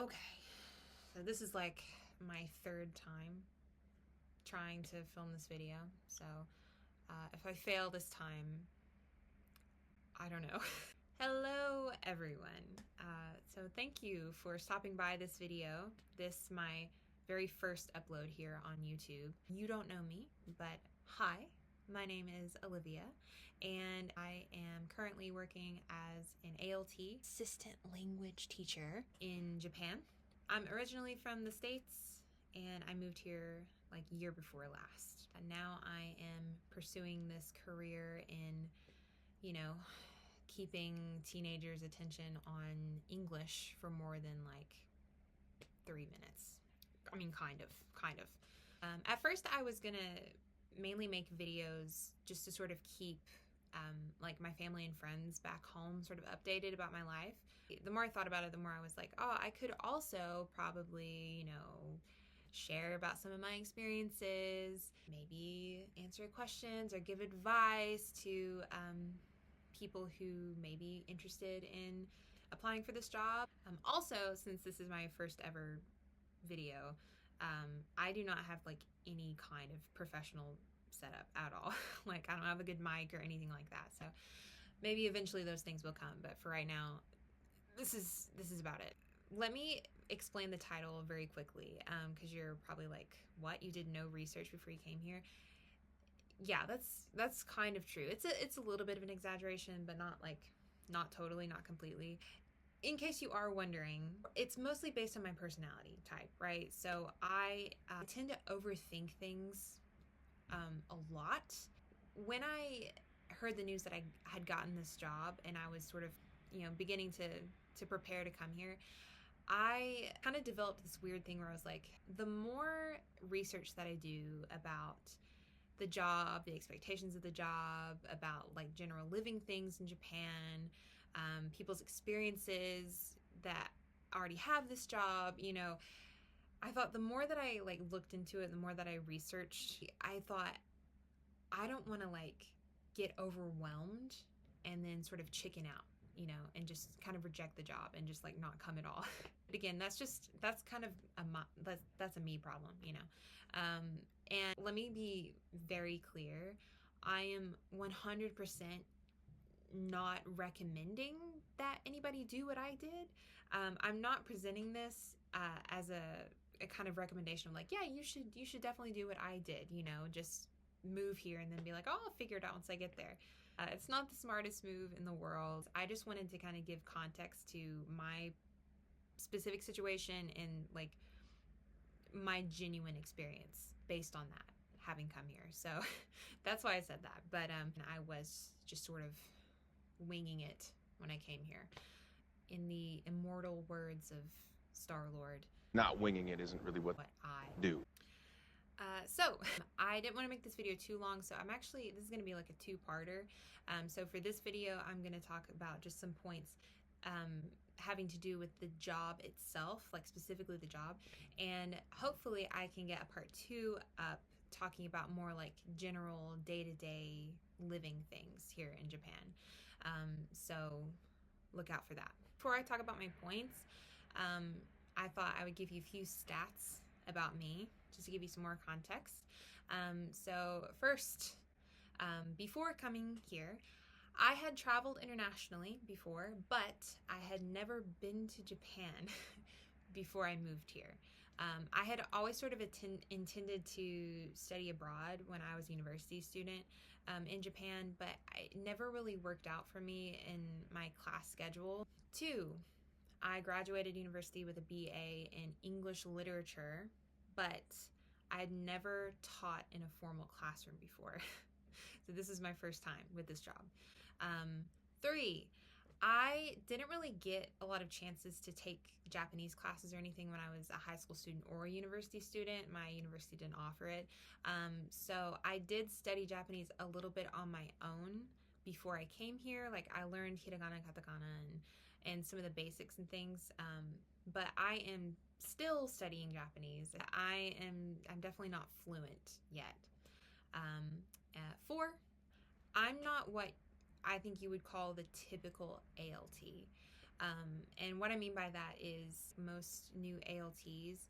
Okay, so this is like my third time trying to film this video, so if I fail this time, I don't know. Hello everyone. So thank you for stopping by this video. This my very first upload here on YouTube. You don't know me, but hi, my name is Olivia, and I am currently working as an ALT, assistant language teacher, in Japan. I'm originally from the States, and I moved here like year before last. And now I am pursuing this career in, keeping teenagers' attention on English for more than like 3 minutes. I mean, kind of. At first, I was gonna mainly make videos just to sort of keep like my family and friends back home sort of updated about my life. The more I thought about it, the more I was like, oh, I could also probably, share about some of my experiences, maybe answer questions or give advice to people who may be interested in applying for this job. Also, since this is my first ever video, I do not have like any kind of professional setup at all. Like, I don't have a good mic or anything like that. So maybe eventually those things will come, but for right now, this is about it. Let me explain the title very quickly, because you're probably like, what? You did no research before you came here? Yeah, that's kind of true. It's a little bit of an exaggeration, but not totally, not completely. In case you are wondering, it's mostly based on my personality type, right? So I tend to overthink things a lot. When I heard the news that I had gotten this job and I was sort of, beginning to prepare to come here, I kind of developed this weird thing where I was like, the more research that I do about the job, the expectations of the job, about like general living things in Japan, people's experiences that already have this job, I thought the more that I like looked into it, the more that I researched, I thought I don't want to like get overwhelmed and then sort of chicken out, and just kind of reject the job and just like not come at all. But again, that's kind of that's a me problem, and let me be very clear. I am 100% not recommending that anybody do what I did. I'm not presenting this as a kind of recommendation of like, yeah, you should definitely do what I did, just move here and then be like, oh, I'll figure it out once I get there. It's not the smartest move in the world. I just wanted to kind of give context to my specific situation and like my genuine experience based on that, having come here. So that's why I said that. But I was just sort of winging it when I came here. In the immortal words of Star-Lord, not winging it isn't really what I do. So I didn't want to make this video too long, so this is going to be like a two-parter. So for this video, I'm going to talk about just some points having to do with the job itself, like specifically the job, and hopefully I can get a part 2 up talking about more like general day-to-day living things here in Japan. So look out for that. Before I talk about my points, I thought I would give you a few stats about me, just to give you some more context. So first, before coming here, I had traveled internationally before, but I had never been to Japan before I moved here. I had always sort of intended to study abroad when I was a university student in Japan, but it never really worked out for me in my class schedule. 2, I graduated university with a BA in English literature, but I had never taught in a formal classroom before. So this is my first time with this job. 3, I didn't really get a lot of chances to take Japanese classes or anything when I was a high school student or a university student. My university didn't offer it. So I did study Japanese a little bit on my own before I came here. Like, I learned hiragana, katakana, and some of the basics and things. But I am still studying Japanese. I'm definitely not fluent yet. 4, I'm not what I think you would call the typical ALT. And what I mean by that is most new ALTs,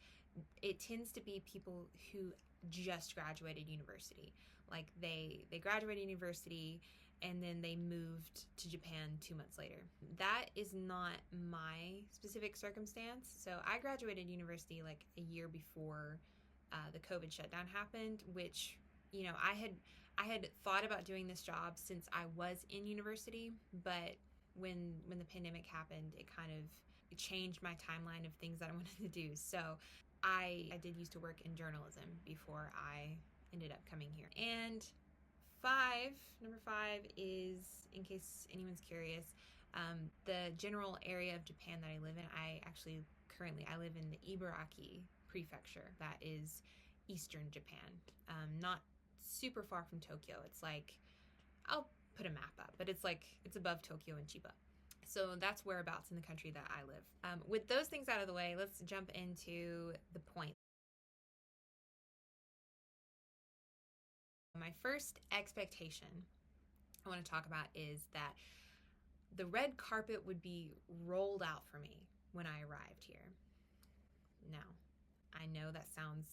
it tends to be people who just graduated university. Like they graduated university and then they moved to Japan 2 months later. That is not my specific circumstance. So I graduated university like a year before the COVID shutdown happened, which, you know, I had thought about doing this job since I was in university, but when the pandemic happened, it kind of changed my timeline of things that I wanted to do. So I did used to work in journalism before I ended up coming here. And number five is, in case anyone's curious, the general area of Japan that I live in. I live in the Ibaraki prefecture. That is eastern Japan. Not super far from Tokyo. It's like, I'll put a map up, but it's above Tokyo and Chiba. So that's whereabouts in the country that I live. With those things out of the way, let's jump into the point. My first expectation I want to talk about is that the red carpet would be rolled out for me when I arrived here. Now, I know that sounds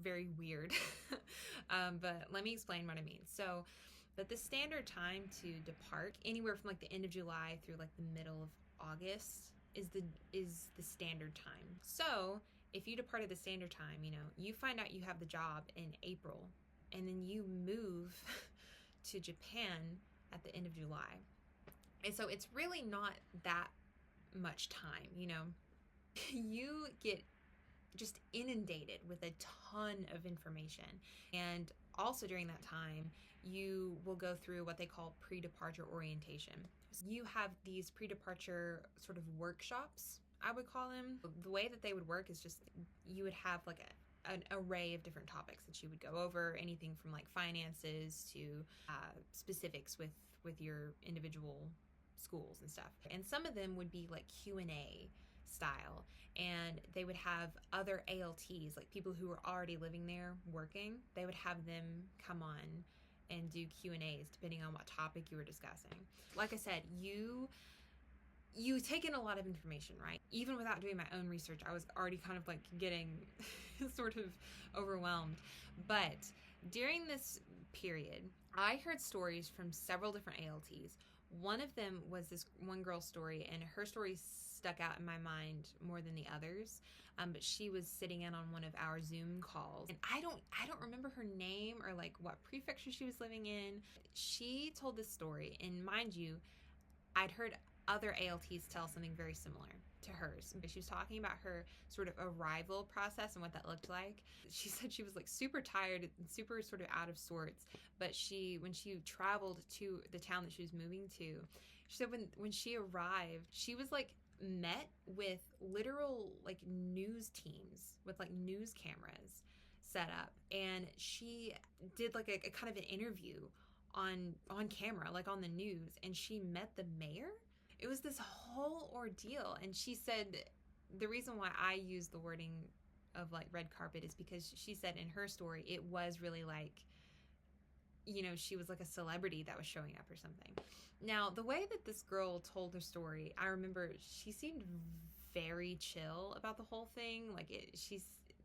very weird, but let me explain what I mean. So, but the standard time to depart, anywhere from like the end of July through like the middle of August, is the standard time. So if you depart at the standard time, you know, you find out you have the job in April, and then you move to Japan at the end of July. And so it's really not that much time, you know. You get just inundated with a ton of information. And also during that time, you will go through what they call Predeparture Orientation. So you have these pre-departure sort of workshops, I would call them. The way that they would work is just you would have like an array of different topics that you would go over, anything from like finances to specifics with your individual schools and stuff. And some of them would be like Q&A style, and they would have other ALTs, like people who were already living there working. They would have them come on and do Q&As depending on what topic you were discussing. Like I said, you take in a lot of information, right? Even without doing my own research, I was already kind of like getting sort of overwhelmed. But during this period, I heard stories from several different ALTs. One of them was this one girl's story, and her story stuck out in my mind more than the others. But she was sitting in on one of our Zoom calls, and I don't remember her name or like what prefecture she was living in. She told this story, and mind you, I'd heard other ALTs tell something very similar to hers. She was talking about her sort of arrival process and what that looked like. She said she was like super tired and super sort of out of sorts, but when she traveled to the town that she was moving to, she said when she arrived, she was like met with literal like news teams with like news cameras set up, and she did like a kind of an interview on camera, like on the news, and she met the mayor. It was this whole ordeal. And she said the reason why I use the wording of like red carpet is because she said in her story it was really like, you know, she was like a celebrity that was showing up or something. Now, the way that this girl told her story, I remember she seemed very chill about the whole thing. Like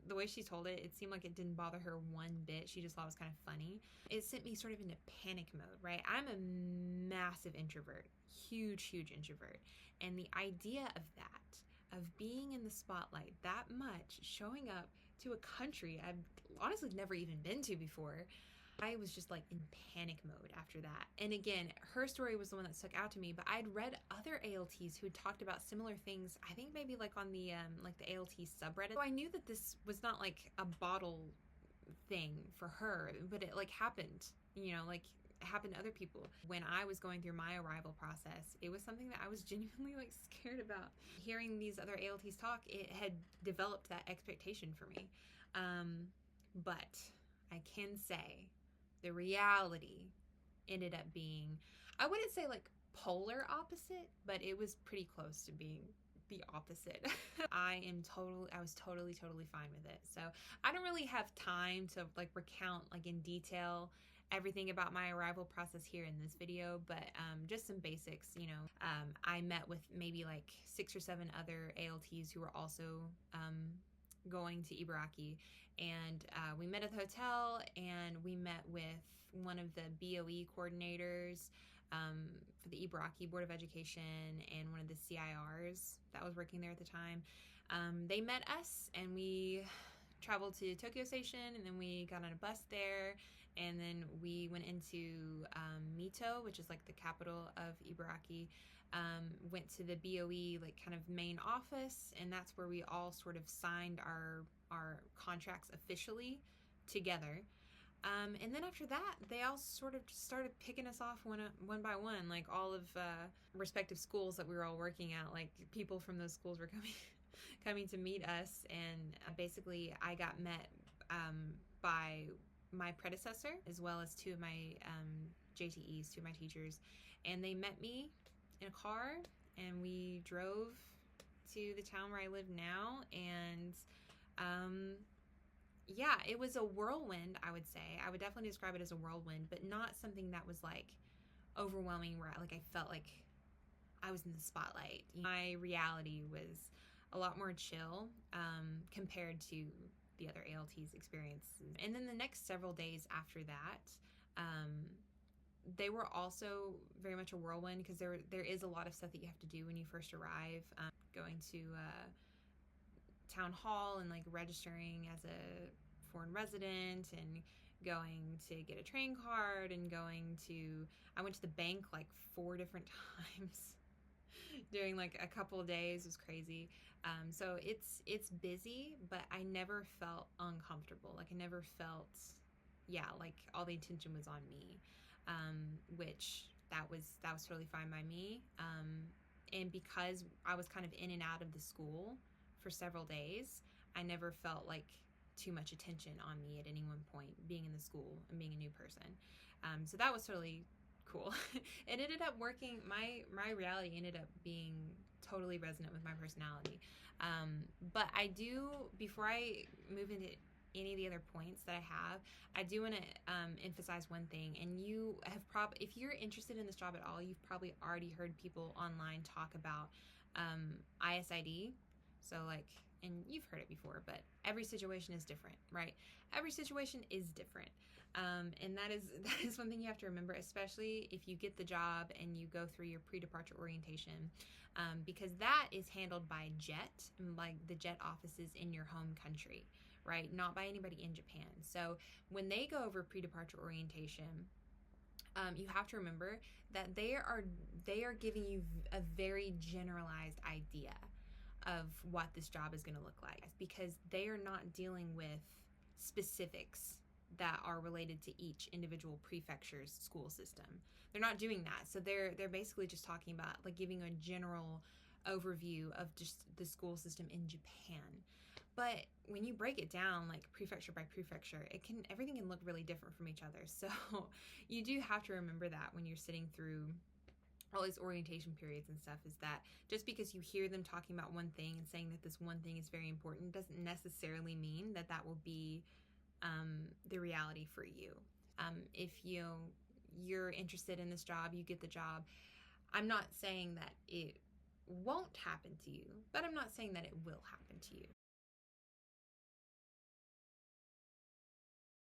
the way she told it, it seemed like it didn't bother her one bit. She just thought it was kind of funny. It sent me sort of into panic mode, right? I'm a massive introvert, huge introvert. And the idea of that, of being in the spotlight that much, showing up to a country I've honestly never even been to before, I was just like in panic mode after that. And again, her story was the one that stuck out to me, but I'd read other ALTs who talked about similar things, I think maybe like on the ALT subreddit. So I knew that this was not like a bottle thing for her, but it like happened, you know, like it happened to other people. When I was going through my arrival process, it was something that I was genuinely like scared about. Hearing these other ALTs talk, it had developed that expectation for me. But I can say the reality ended up being, I wouldn't say like polar opposite, but it was pretty close to being the opposite. I was totally fine with it. So I don't really have time to like recount like in detail everything about my arrival process here in this video, but just some basics. I met with maybe like 6 or 7 other ALTs who were also going to Ibaraki, and we met at the hotel, and we met with one of the BOE coordinators for the Ibaraki Board of Education and one of the CIRs that was working there at the time. They met us, and we traveled to Tokyo Station, and then we got on a bus there, and then we went into Mito, which is like the capital of Ibaraki. Went to the BOE like kind of main office, and that's where we all sort of signed our contracts officially together. And then after that, they all sort of just started picking us off one by one, like all of respective schools that we were all working at. Like people from those schools were coming to meet us, and basically I got met by my predecessor as well as 2 of my JTEs, 2 of my teachers, and they met me in a car, and we drove to the town where I live now, and yeah, it was a whirlwind, I would say. I would definitely describe it as a whirlwind, but not something that was like overwhelming where I felt like I was in the spotlight. My reality was a lot more chill compared to the other ALT's experiences. And then the next several days after that, they were also very much a whirlwind, because there is a lot of stuff that you have to do when you first arrive. Going to town hall and like registering as a foreign resident, and going to get a train card, and I went to the bank like 4 different times during like a couple of days. It was crazy. So it's busy, but I never felt uncomfortable. Like I never felt, like all the attention was on me, which that was totally fine by me. And because I was kind of in and out of the school for several days, I never felt like too much attention on me at any one point, being in the school and being a new person. So that was totally cool. It ended up working. My reality ended up being totally resonant with my personality. But I do, before I move into any of the other points that I do want to emphasize one thing. And you have if you're interested in this job at all, you've probably already heard people online talk about ISID. So like, and you've heard it before, but every situation is different, right? Every situation is different. And that is one thing you have to remember, especially if you get the job and you go through your pre-departure orientation, because that is handled by JET, like the JET offices in your home country, right? Not by anybody in Japan. So when they go over pre-departure orientation, you have to remember that they are giving you a very generalized idea of what this job is going to look like, because they are not dealing with specifics that are related to each individual prefecture's school system. They're not doing that. So they're basically just talking about like giving a general overview of just the school system in Japan. But when you break it down like prefecture by prefecture, everything can look really different from each other. So you do have to remember that when you're sitting through all these orientation periods and stuff, is that just because you hear them talking about one thing and saying that this one thing is very important doesn't necessarily mean that will be the reality for you. If you're interested in this job, you get the job. I'm not saying that it won't happen to you, but I'm not saying that it will happen to you.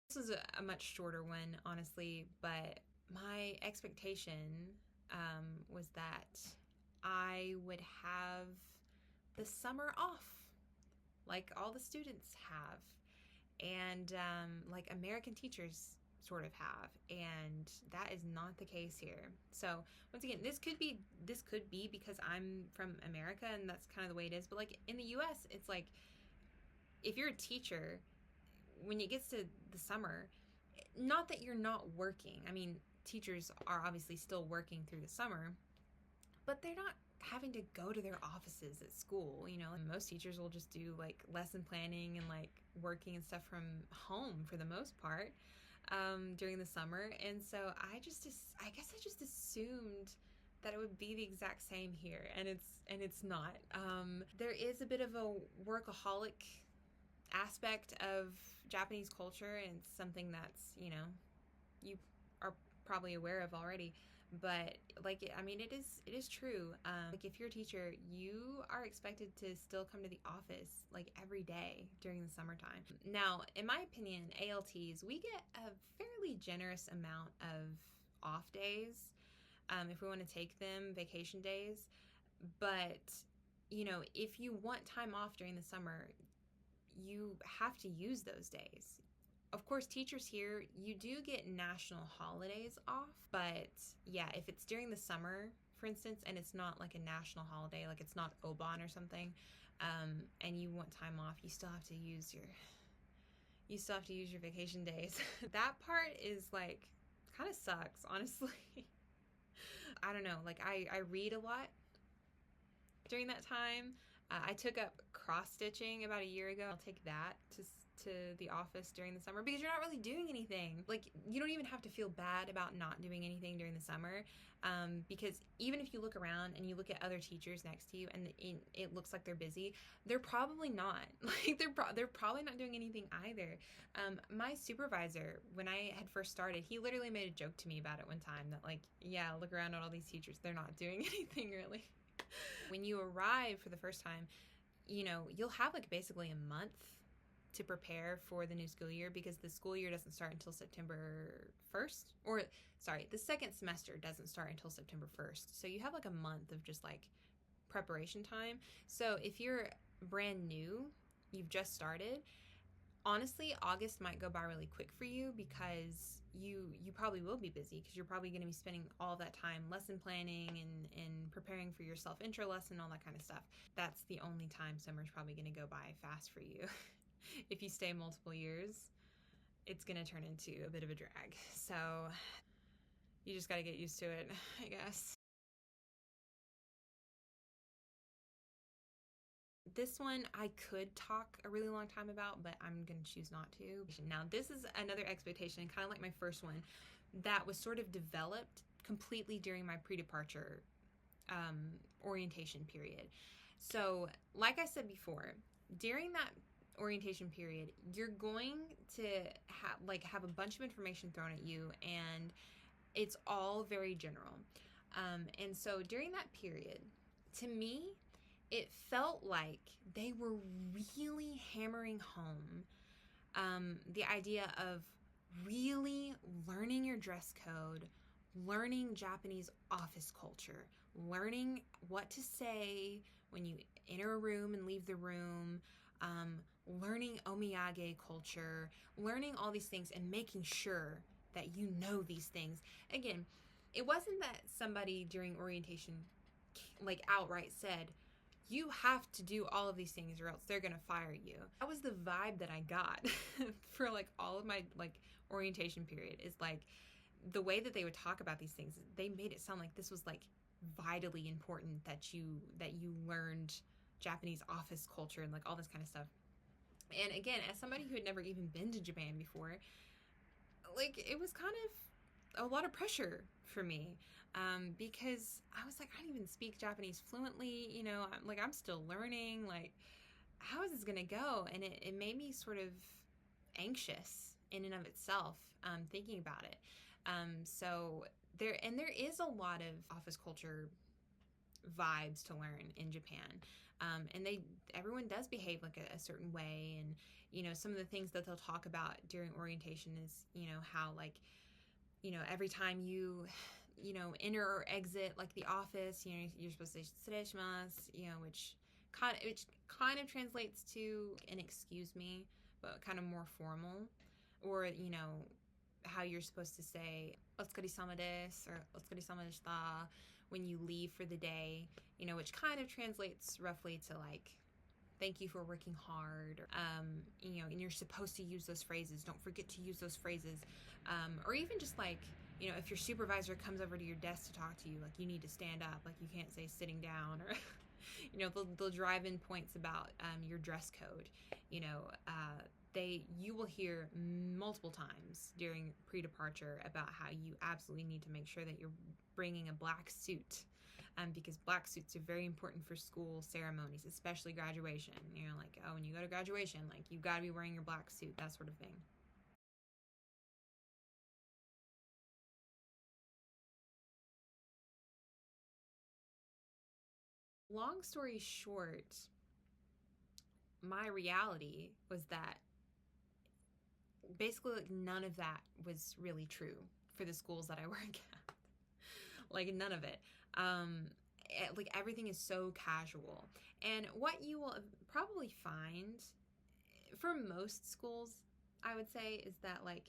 This was a much shorter one, honestly, but my expectation was that I would have the summer off, like all the students have, and like American teachers sort of have, and that is not the case here. So once again, this could be because I'm from America and that's kind of the way it is, but like in the US, it's like if you're a teacher, when it gets to the summer, not that you're not working. I mean, teachers are obviously still working through the summer, but they're not having to go to their offices at school. And most teachers will just do like lesson planning and like working and stuff from home for the most part during the summer. And so I guess I just assumed that it would be the exact same here, and it's not. There is a bit of a workaholic aspect of Japanese culture, and it's something that's, you probably aware of already. But like, I mean, it is true. Like, if you're a teacher, you are expected to still come to the office like every day during the summertime. Now, in my opinion, ALTs, we get a fairly generous amount of off days if we want to take them, vacation days. But if you want time off during the summer, you have to use those days. Of course, teachers here, you do get national holidays off, but yeah, if it's during the summer, for instance, and it's not like a national holiday, like it's not Oban or something, and you want time off, you still have to use your vacation days. That part is like kind of sucks, honestly. I don't know, like I read a lot during that time. I took up cross stitching about a year ago. I'll take that to the office during the summer because you're not really doing anything. Like, you don't even have to feel bad about not doing anything during the summer, because even if you look around and you look at other teachers next to you and it looks like they're busy, they're probably not. Like, they're probably not doing anything either. My supervisor, when I had first started, he literally made a joke to me about it one time that, like, yeah, look around at all these teachers, they're not doing anything really. When you arrive for the first time, you'll have like basically a month to prepare for the new school year, because the school year doesn't start until September 1st. Or, sorry, the second semester doesn't start until September 1st. So you have like a month of just like preparation time. So if you're brand new, you've just started, honestly, August might go by really quick for you because you probably will be busy, because you're probably going to be spending all that time lesson planning and preparing for your self-intro lesson, all that kind of stuff. That's the only time summer's probably going to go by fast for you. If you stay multiple years, it's going to turn into a bit of a drag. So you just got to get used to it, I guess. This one I could talk a really long time about, but I'm going to choose not to. Now, this is another expectation, kind of like my first one, that was sort of developed completely during my pre-departure orientation period. So, like I said before, during that orientation period, you're going to have a bunch of information thrown at you, and it's all very general. And so during that period, to me, it felt like they were really hammering home the idea of really learning your dress code, learning Japanese office culture, learning what to say when you enter a room and leave the room, learning omiyage culture, learning all these things and making sure that you know these things. Again, it wasn't that somebody during orientation like outright said, you have to do all of these things or else they're gonna fire you. That was the vibe that I got for like all of my like orientation period, is like the way that they would talk about these things, they made it sound like this was like vitally important that you learned Japanese office culture and like all this kind of stuff. And again, as somebody who had never even been to Japan before, like it was kind of a lot of pressure for me, because I was like, I don't even speak Japanese fluently, I'm still learning, like, how is this gonna go? And it made me sort of anxious in and of itself, thinking about it. So there is a lot of office culture vibes to learn in Japan. And everyone does behave like a certain way, and some of the things that they'll talk about during orientation is how like every time you enter or exit like the office, you're supposed to say "失礼します," which kind of translates to an "excuse me," but kind of more formal. Or how you're supposed to say "お疲れ様です" or "お疲れ様でした" when you leave for the day, which kind of translates roughly to like, thank you for working hard, and you're supposed to use those phrases. Don't forget to use those phrases. Or even just like, if your supervisor comes over to your desk to talk to you, like you need to stand up, like you can't say sitting down, or, they'll drive in points about your dress code. You will hear multiple times during pre-departure about how you absolutely need to make sure that you're bringing a black suit, because black suits are very important for school ceremonies, especially graduation. Like, oh, when you go to graduation, like you've got to be wearing your black suit, that sort of thing. Long story short, my reality was that basically like none of that was really true for the schools that I work at. Like none of it. Like everything is so casual. And what you will probably find for most schools, I would say, is that like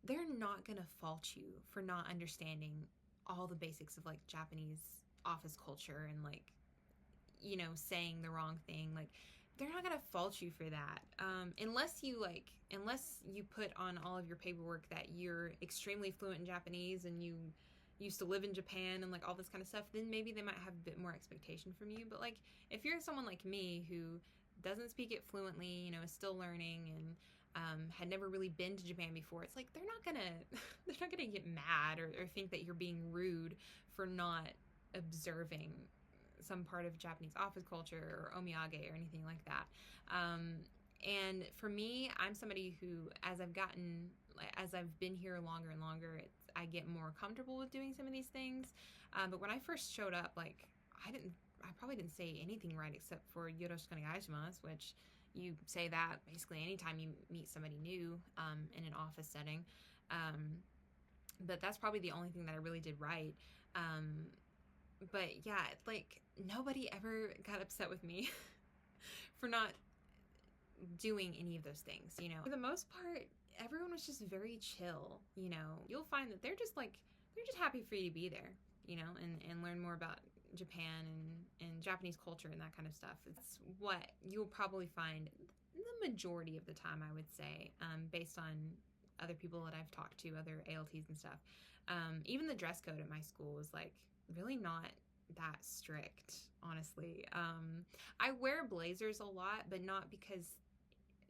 they're not gonna fault you for not understanding all the basics of like Japanese office culture and like, you know, saying the wrong thing. Like they're not gonna fault you for that, unless you put on all of your paperwork that you're extremely fluent in Japanese and you used to live in Japan and like all this kind of stuff. Then maybe they might have a bit more expectation from you. But like if you're someone like me who doesn't speak it fluently, you know, is still learning and had never really been to Japan before, it's like they're not gonna get mad or think that you're being rude for not observing some part of Japanese office culture or omiyage or anything like that. And for me, I'm somebody who, as I've been here longer and longer, I get more comfortable with doing some of these things. But when I first showed up, like I probably didn't say anything right except for yoroshiku onegaishimasu, which you say that basically anytime you meet somebody new in an office setting. But that's probably the only thing that I really did right. But yeah, like nobody ever got upset with me for not doing any of those things, you know. For the most part, everyone was just very chill, you know. You'll find that they're just happy for you to be there, you know, and learn more about Japan and Japanese culture and that kind of stuff. It's what you'll probably find the majority of the time, I would say, based on other people that I've talked to, other ALTs and stuff. Even the dress code at my school was like really not that strict, honestly. I wear blazers a lot, but not because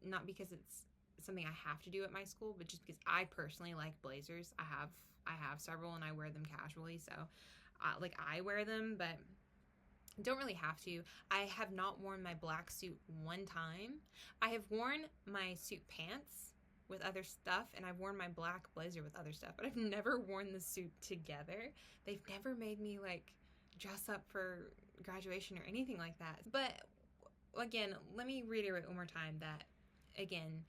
it's something I have to do at my school, but just because I personally like blazers. I have several and I wear them casually, so I wear them, but don't really have to. I have not worn my black suit one time. I have worn my suit pants with other stuff, and I've worn my black blazer with other stuff, but I've never worn the suit together. They've never made me like dress up for graduation or anything like that. But again, let me reiterate one more time that, again,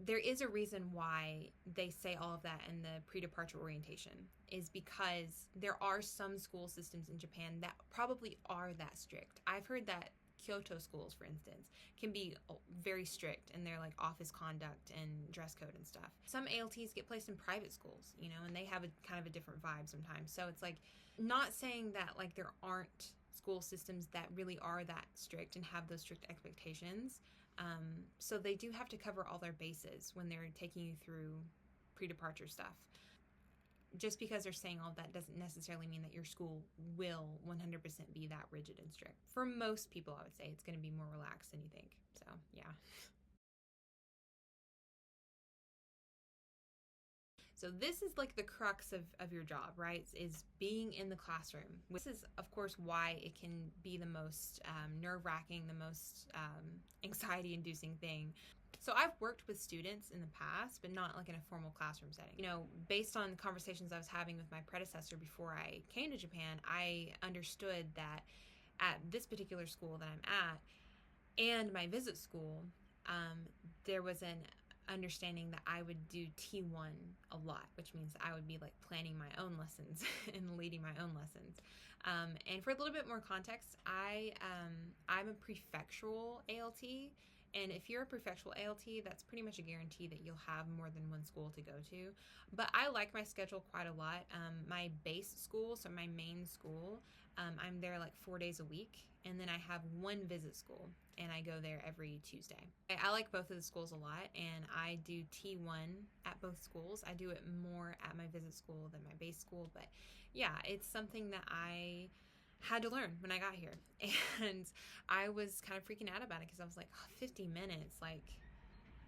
there is a reason why they say all of that in the pre-departure orientation, is because there are some school systems in Japan that probably are that strict. I've heard that Kyoto schools, for instance, can be very strict in their like office conduct and dress code and stuff. Some ALTs get placed in private schools, you know, and they have a kind of a different vibe sometimes. So it's like, not saying that like there aren't school systems that really are that strict and have those strict expectations. So they do have to cover all their bases when they're taking you through pre-departure stuff. Just because they're saying all that doesn't necessarily mean that your school will 100% be that rigid and strict. For most people, I would say it's going to be more relaxed than you think. So, yeah. So this is like the crux of your job, right? Is being in the classroom. This is, of course, why it can be the most nerve-wracking, the most anxiety-inducing thing. So I've worked with students in the past, but not like in a formal classroom setting. You know, based on conversations I was having with my predecessor before I came to Japan, I understood that at this particular school that I'm at and my visit school, there was an understanding that I would do T1 a lot, which means I would be like planning my own lessons and leading my own lessons. And for a little bit more context, I'm a prefectural ALT. And if you're a prefectural ALT, that's pretty much a guarantee that you'll have more than one school to go to. But I like my schedule quite a lot. My base school, so my main school, I'm there like 4 days a week. And then I have one visit school, and I go there every Tuesday. I like both of the schools a lot, and I do T1 at both schools. I do it more at my visit school than my base school, but yeah, it's something that I had to learn when I got here. And I was kind of freaking out about it because I was like, oh, 50 minutes, like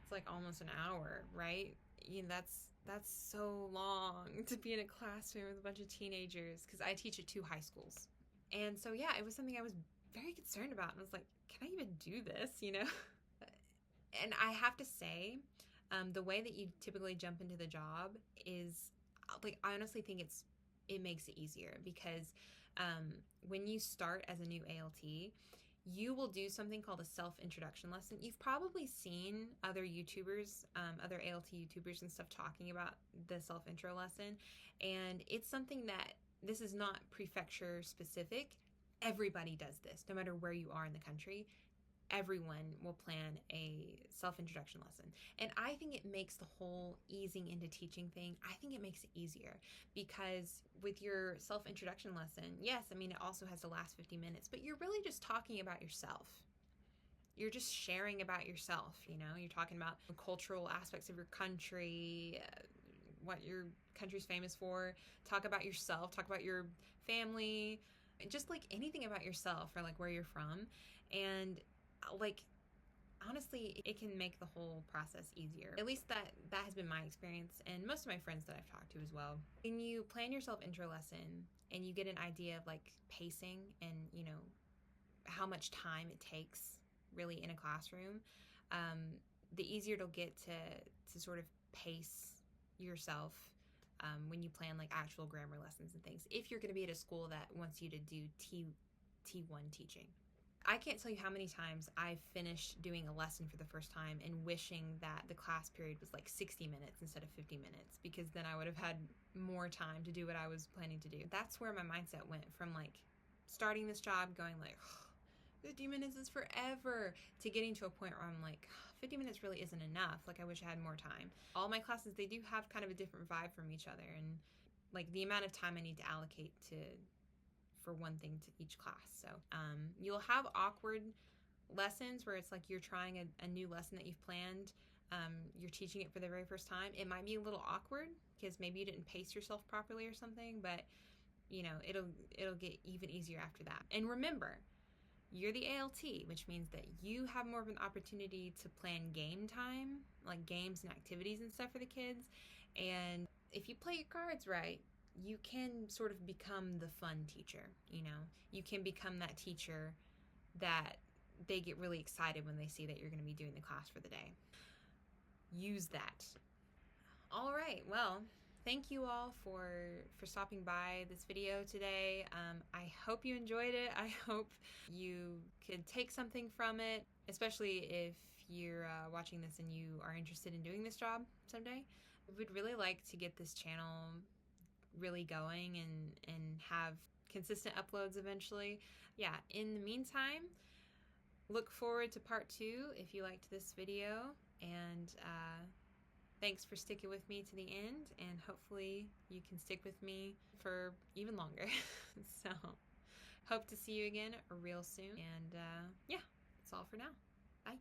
it's like almost an hour, right? You know, that's so long to be in a classroom with a bunch of teenagers, because I teach at 2 high schools. And so yeah, it was something I was very concerned about, and I was like, can I even do this, you know? And I have to say, the way that you typically jump into the job is like, I honestly think it makes it easier, because When you start as a new ALT, you will do something called a self-introduction lesson. You've probably seen other YouTubers, other ALT YouTubers and stuff talking about the self-intro lesson, and it's something that, this is not prefecture specific. Everybody does this, no matter where you are in the country. Everyone will plan a self-introduction lesson. And I think it makes the whole easing into teaching thing, I think it makes it easier, because with your self-introduction lesson, yes, I mean, it also has to last 50 minutes, but you're really just talking about yourself. You're just sharing about yourself, you know? You're talking about the cultural aspects of your country, what your country's famous for. Talk about yourself, talk about your family, just like anything about yourself, or like where you're from. And like, honestly, it can make the whole process easier. At least that has been my experience, and most of my friends that I've talked to as well. When you plan your self-intro lesson and you get an idea of like pacing and, you know, how much time it takes really in a classroom, the easier it'll get to sort of pace yourself when you plan like actual grammar lessons and things, if you're going to be at a school that wants you to do T1 teaching. I can't tell you how many times I've finished doing a lesson for the first time and wishing that the class period was like 60 minutes instead of 50 minutes, because then I would have had more time to do what I was planning to do. That's where my mindset went from like starting this job going like, 50 minutes is forever, to getting to a point where I'm like, 50 minutes really isn't enough. Like, I wish I had more time. All my classes, they do have kind of a different vibe from each other, and like the amount of time I need to allocate for one thing to each class. So you'll have awkward lessons where it's like you're trying a new lesson that you've planned. You're teaching it for the very first time. It might be a little awkward because maybe you didn't pace yourself properly or something, but you know, it'll get even easier after that. And remember, you're the ALT, which means that you have more of an opportunity to plan game time, like games and activities and stuff for the kids. And if you play your cards right, you can sort of become the fun teacher, you know? You can become that teacher that they get really excited when they see that you're going to be doing the class for the day. Use that. All right, well, thank you all for stopping by this video today. I hope you enjoyed it. I hope you could take something from it, especially if you're watching this and you are interested in doing this job someday. I would really like to get this channel really going and have consistent uploads eventually. Yeah, in the meantime, look forward to part 2 if you liked this video, and thanks for sticking with me to the end, and hopefully you can stick with me for even longer. So, hope to see you again real soon, and yeah, that's all for now. Bye.